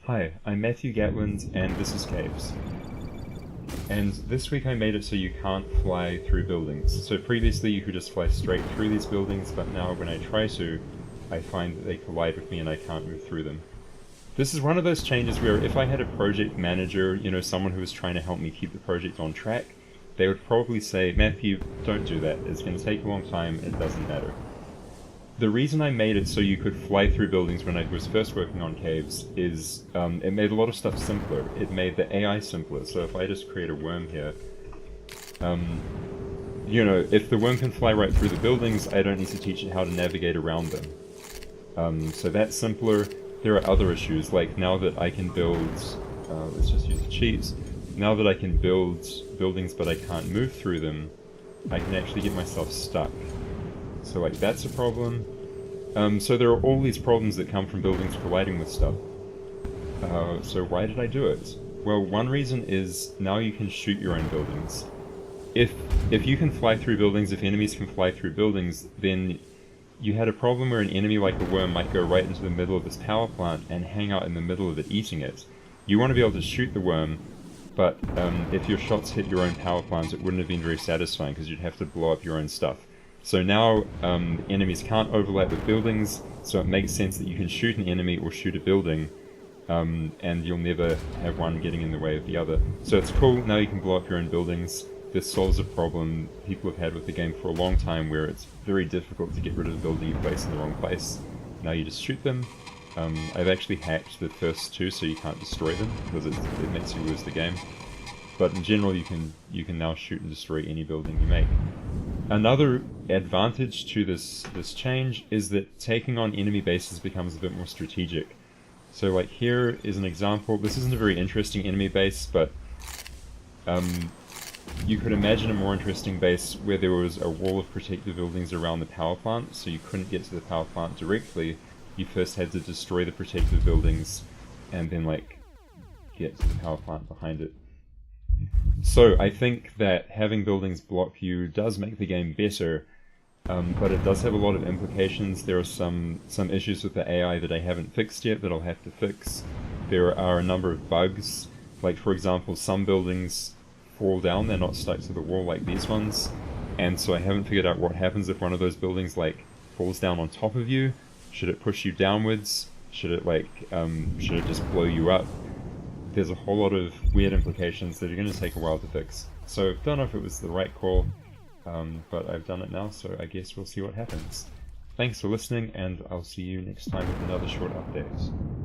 Hi, I'm Matthew Gatland, and this is Caves. And this week I made it so you can't fly through buildings. So previously you could just fly straight through these buildings, but now when I try to, I find that they collide with me and I can't move through them. This is one of those changes where if I had a project manager, someone who was trying to help me keep the project on track, they would probably say, Matthew, don't do that. It's going to take a long time, it doesn't matter. The reason I made it so you could fly through buildings when I was first working on Caves is it made a lot of stuff simpler. It made the AI simpler. So if I just create a worm here, if the worm can fly right through the buildings, I don't need to teach it how to navigate around them. So that's simpler. There are other issues, like now that I can build, let's just use a cheat. Now that I can build buildings but I can't move through them, I can actually get myself stuck. So like that's a problem. So there are all these problems that come from buildings colliding with stuff. So why did I do it? Well, one reason is now you can shoot your own buildings. If you can fly through buildings, if enemies can fly through buildings, then you had a problem where an enemy like a worm might go right into the middle of this power plant and hang out in the middle of it eating it. You want to be able to shoot the worm, but if your shots hit your own power plants, it wouldn't have been very satisfying because you'd have to blow up your own stuff. So now enemies can't overlap with buildings, so it makes sense that you can shoot an enemy or shoot a building, and you'll never have one getting in the way of the other. So it's cool, now you can blow up your own buildings. This solves a problem people have had with the game for a long time where it's very difficult to get rid of the building you place in the wrong place. Now you just shoot them. I've actually hacked the first two so you can't destroy them, because it makes you lose the game. But in general you can now shoot and destroy any building you make. Another advantage to this change is that taking on enemy bases becomes a bit more strategic. So like here is an example. This isn't a very interesting enemy base, but you could imagine a more interesting base where there was a wall of protective buildings around the power plant, so you couldn't get to the power plant directly. You first had to destroy the protective buildings and then like get to the power plant behind it. So I think that having buildings block you does make the game better, but it does have a lot of implications. There are some issues with the AI that I haven't fixed yet that I'll have to fix. There are a number of bugs, like for example some buildings fall down, they're not stuck to the wall like these ones, and so I haven't figured out what happens if one of those buildings like falls down on top of you. Should it push you downwards? Should it just blow you up? There's a whole lot of weird implications that are going to take a while to fix. So don't know if it was the right call, but I've done it now, so I guess we'll see what happens. Thanks for listening, and I'll see you next time with another short update.